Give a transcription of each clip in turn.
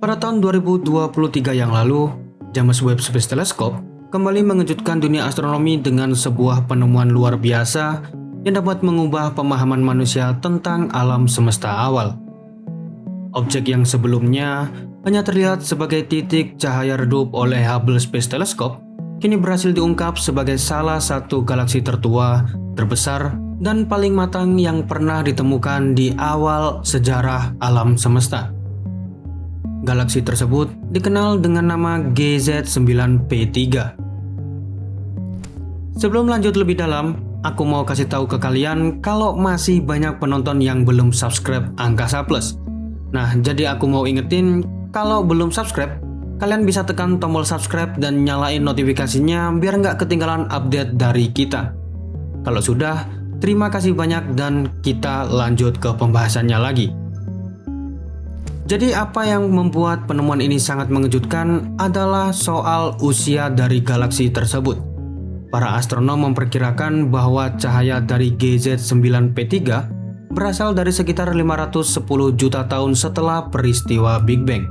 Pada tahun 2023 yang lalu, James Webb Space Telescope kembali mengejutkan dunia astronomi dengan sebuah penemuan luar biasa yang dapat mengubah pemahaman manusia tentang alam semesta awal. Objek yang sebelumnya hanya terlihat sebagai titik cahaya redup oleh Hubble Space Telescope, kini berhasil diungkap sebagai salah satu galaksi tertua, terbesar, dan paling matang yang pernah ditemukan di awal sejarah alam semesta. Galaksi tersebut dikenal dengan nama GZ9P3. Sebelum lanjut lebih dalam, aku mau kasih tahu ke kalian kalau masih banyak penonton yang belum subscribe Angkasa Plus. Nah, jadi aku mau ingetin kalau belum subscribe, kalian bisa tekan tombol subscribe dan nyalain notifikasinya biar nggak ketinggalan update dari kita. Kalau sudah, terima kasih banyak dan kita lanjut ke pembahasannya lagi. Jadi apa yang membuat penemuan ini sangat mengejutkan adalah soal usia dari galaksi tersebut. Para astronom memperkirakan bahwa cahaya dari GZ9P3 berasal dari sekitar 510 juta tahun setelah peristiwa Big Bang.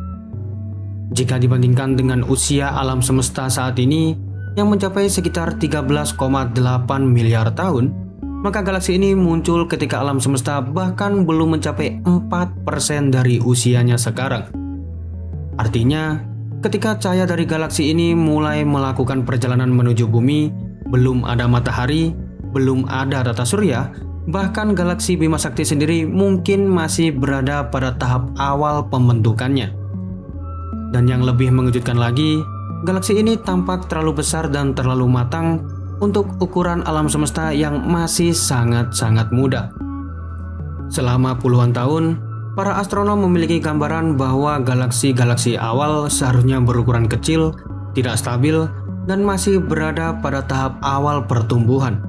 Jika dibandingkan dengan usia alam semesta saat ini yang mencapai sekitar 13,8 miliar tahun, maka galaksi ini muncul ketika alam semesta bahkan belum mencapai 4% dari usianya sekarang. Artinya, ketika cahaya dari galaksi ini mulai melakukan perjalanan menuju bumi, belum ada matahari, belum ada tata surya, bahkan galaksi Bima Sakti sendiri mungkin masih berada pada tahap awal pembentukannya. Dan yang lebih mengejutkan lagi, galaksi ini tampak terlalu besar dan terlalu matang untuk ukuran alam semesta yang masih sangat-sangat muda. Selama puluhan tahun, para astronom memiliki gambaran bahwa galaksi-galaksi awal seharusnya berukuran kecil, tidak stabil, dan masih berada pada tahap awal pertumbuhan.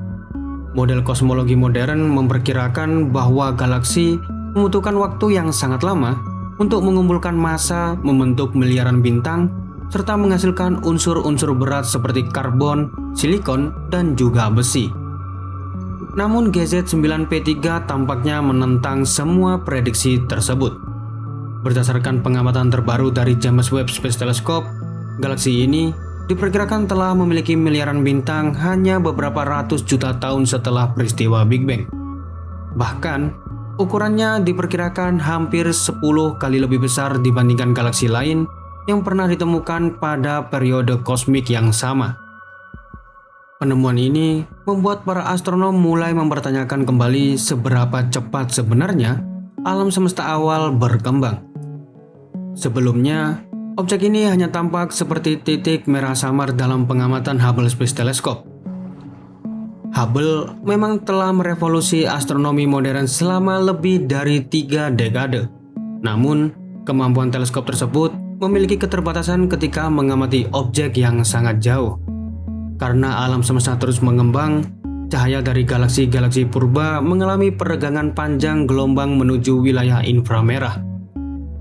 Model kosmologi modern memperkirakan bahwa galaksi membutuhkan waktu yang sangat lama untuk mengumpulkan massa, membentuk miliaran bintang, serta menghasilkan unsur-unsur berat seperti karbon, silikon, dan juga besi. Namun GZ9P3 tampaknya menentang semua prediksi tersebut. Berdasarkan pengamatan terbaru dari James Webb Space Telescope, galaksi ini diperkirakan telah memiliki miliaran bintang hanya beberapa ratus juta tahun setelah peristiwa Big Bang. Bahkan, ukurannya diperkirakan hampir 10 kali lebih besar dibandingkan galaksi lain yang pernah ditemukan pada periode kosmik yang sama. Penemuan ini membuat para astronom mulai mempertanyakan kembali seberapa cepat sebenarnya alam semesta awal berkembang. Sebelumnya, objek ini hanya tampak seperti titik merah samar dalam pengamatan Hubble Space Telescope. Hubble memang telah merevolusi astronomi modern selama lebih dari 3 dekade. Namun, kemampuan teleskop tersebut memiliki keterbatasan ketika mengamati objek yang sangat jauh. Karena alam semesta terus mengembang, cahaya dari galaksi-galaksi purba mengalami peregangan panjang gelombang menuju wilayah inframerah.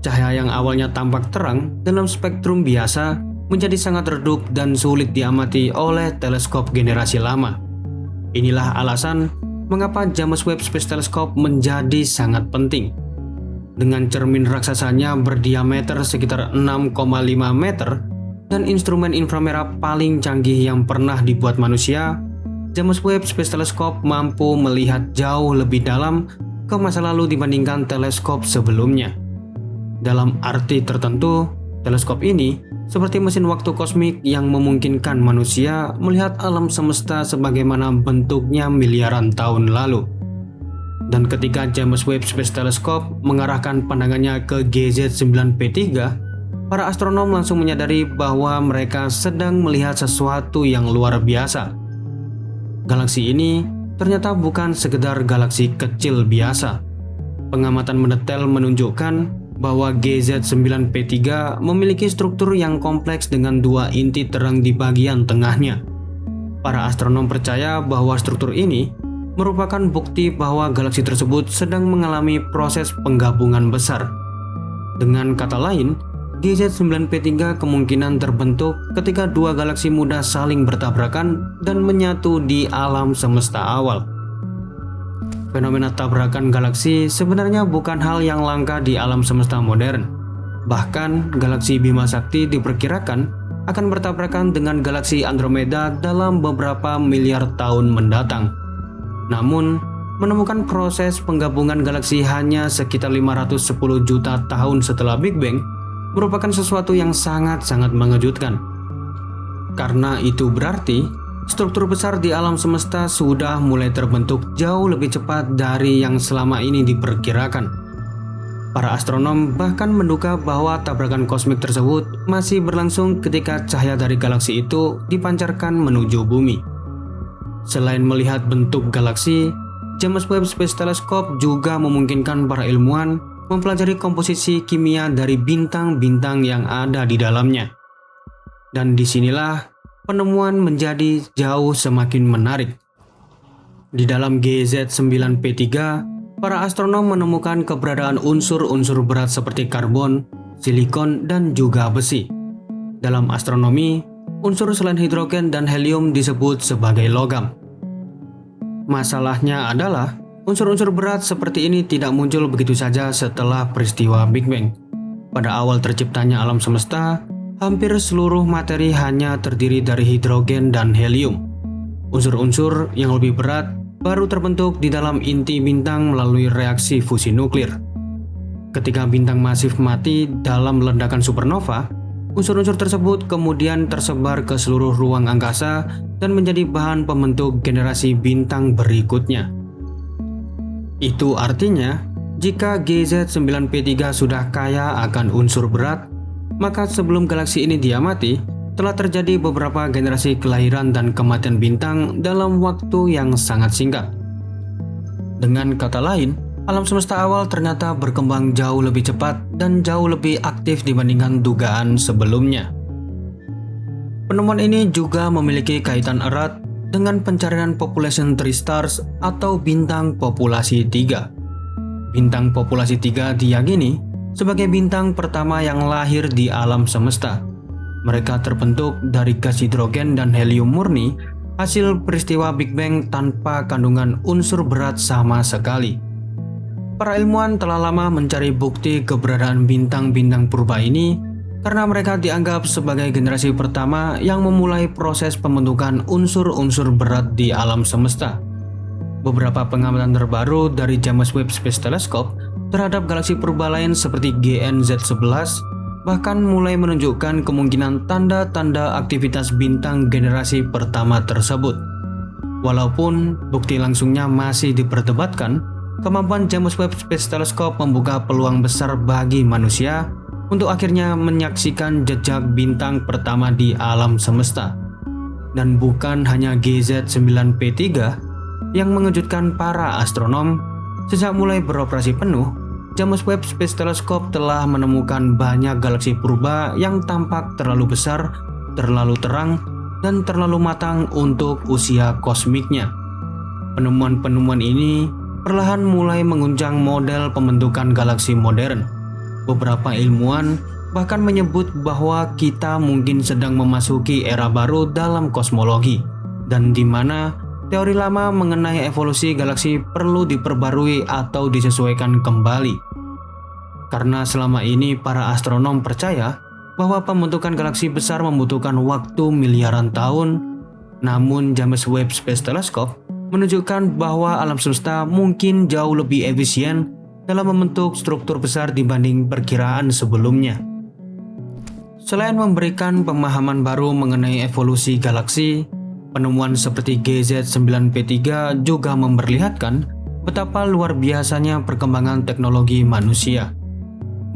Cahaya yang awalnya tampak terang dalam spektrum biasa menjadi sangat redup dan sulit diamati oleh teleskop generasi lama. Inilah alasan mengapa James Webb Space Telescope menjadi sangat penting. Dengan cermin raksasanya berdiameter sekitar 6,5 meter dan instrumen inframerah paling canggih yang pernah dibuat manusia, James Webb Space Telescope mampu melihat jauh lebih dalam ke masa lalu dibandingkan teleskop sebelumnya. Dalam arti tertentu, teleskop ini seperti mesin waktu kosmik yang memungkinkan manusia melihat alam semesta sebagaimana bentuknya miliaran tahun lalu. Dan ketika James Webb Space Telescope mengarahkan pandangannya ke GZ9P3, para astronom langsung menyadari bahwa mereka sedang melihat sesuatu yang luar biasa. Galaksi ini ternyata bukan sekedar galaksi kecil biasa. Pengamatan mendetail menunjukkan bahwa GZ9P3 memiliki struktur yang kompleks dengan 2 inti terang di bagian tengahnya. Para astronom percaya bahwa struktur ini merupakan bukti bahwa galaksi tersebut sedang mengalami proses penggabungan besar. Dengan kata lain, GZ9P3 kemungkinan terbentuk ketika 2 galaksi muda saling bertabrakan dan menyatu di alam semesta awal. Fenomena tabrakan galaksi sebenarnya bukan hal yang langka di alam semesta modern. Bahkan, galaksi Bima Sakti diperkirakan akan bertabrakan dengan galaksi Andromeda dalam beberapa miliar tahun mendatang. Namun, menemukan proses penggabungan galaksi hanya sekitar 510 juta tahun setelah Big Bang merupakan sesuatu yang sangat-sangat mengejutkan. Karena itu berarti, struktur besar di alam semesta sudah mulai terbentuk jauh lebih cepat dari yang selama ini diperkirakan. Para astronom bahkan menduga bahwa tabrakan kosmik tersebut masih berlangsung ketika cahaya dari galaksi itu dipancarkan menuju bumi. Selain melihat bentuk galaksi, James Webb Space Telescope juga memungkinkan para ilmuwan mempelajari komposisi kimia dari bintang-bintang yang ada di dalamnya. Dan disinilah penemuan menjadi jauh semakin menarik. Di dalam GZ9P3, para astronom menemukan keberadaan unsur-unsur berat seperti karbon, silikon, dan juga besi. Dalam astronomi, unsur selain hidrogen dan helium disebut sebagai logam. Masalahnya adalah, unsur-unsur berat seperti ini tidak muncul begitu saja setelah peristiwa Big Bang. Pada awal terciptanya alam semesta, hampir seluruh materi hanya terdiri dari hidrogen dan helium. Unsur-unsur yang lebih berat baru terbentuk di dalam inti bintang melalui reaksi fusi nuklir. Ketika bintang masif mati dalam ledakan supernova, unsur-unsur tersebut kemudian tersebar ke seluruh ruang angkasa dan menjadi bahan pembentuk generasi bintang berikutnya. Itu artinya, jika GZ9P3 sudah kaya akan unsur berat, maka sebelum galaksi ini diamati, telah terjadi beberapa generasi kelahiran dan kematian bintang dalam waktu yang sangat singkat. Dengan kata lain, alam semesta awal ternyata berkembang jauh lebih cepat dan jauh lebih aktif dibandingkan dugaan sebelumnya. Penemuan ini juga memiliki kaitan erat dengan pencarian population tree stars atau bintang populasi 3. Bintang populasi 3 diyakini sebagai bintang pertama yang lahir di alam semesta. Mereka terbentuk dari gas hidrogen dan helium murni, hasil peristiwa Big Bang tanpa kandungan unsur berat sama sekali. Para ilmuwan telah lama mencari bukti keberadaan bintang-bintang purba ini karena mereka dianggap sebagai generasi pertama yang memulai proses pembentukan unsur-unsur berat di alam semesta. Beberapa pengamatan terbaru dari James Webb Space Telescope terhadap galaksi purba lain seperti GNZ11 bahkan mulai menunjukkan kemungkinan tanda-tanda aktivitas bintang generasi pertama tersebut. Walaupun bukti langsungnya masih diperdebatkan, kemampuan James Webb Space Telescope membuka peluang besar bagi manusia untuk akhirnya menyaksikan jejak bintang pertama di alam semesta. Dan bukan hanya GZ9P3 yang mengejutkan para astronom, sejak mulai beroperasi penuh, James Webb Space Telescope telah menemukan banyak galaksi purba yang tampak terlalu besar, terlalu terang, dan terlalu matang untuk usia kosmiknya. Penemuan-penemuan ini perlahan mulai menguncang model pembentukan galaksi modern. Beberapa ilmuwan bahkan menyebut bahwa kita mungkin sedang memasuki era baru dalam kosmologi, dan di mana teori lama mengenai evolusi galaksi perlu diperbarui atau disesuaikan kembali. Karena selama ini para astronom percaya bahwa pembentukan galaksi besar membutuhkan waktu miliaran tahun, namun James Webb Space Telescope menunjukkan bahwa alam semesta mungkin jauh lebih efisien dalam membentuk struktur besar dibanding perkiraan sebelumnya. Selain memberikan pemahaman baru mengenai evolusi galaksi, penemuan seperti GZ9P3 juga memperlihatkan betapa luar biasanya perkembangan teknologi manusia.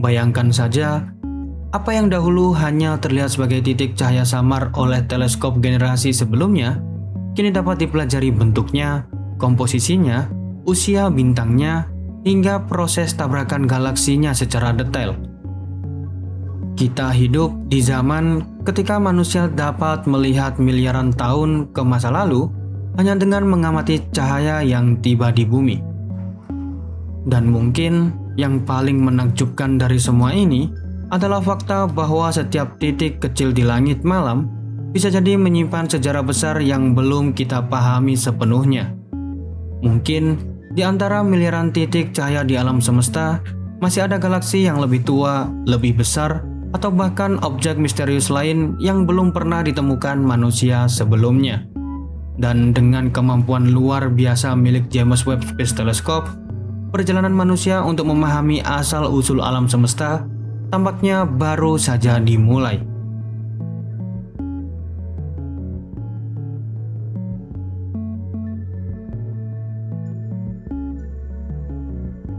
Bayangkan saja, apa yang dahulu hanya terlihat sebagai titik cahaya samar oleh teleskop generasi sebelumnya, kini dapat dipelajari bentuknya, komposisinya, usia bintangnya, hingga proses tabrakan galaksinya secara detail. Kita hidup di zaman ketika manusia dapat melihat miliaran tahun ke masa lalu hanya dengan mengamati cahaya yang tiba di bumi. Dan mungkin yang paling menakjubkan dari semua ini adalah fakta bahwa setiap titik kecil di langit malam bisa jadi menyimpan sejarah besar yang belum kita pahami sepenuhnya. Mungkin di antara miliaran titik cahaya di alam semesta, masih ada galaksi yang lebih tua, lebih besar, atau bahkan objek misterius lain yang belum pernah ditemukan manusia sebelumnya. Dan dengan kemampuan luar biasa milik James Webb Space Telescope, perjalanan manusia untuk memahami asal-usul alam semesta tampaknya baru saja dimulai.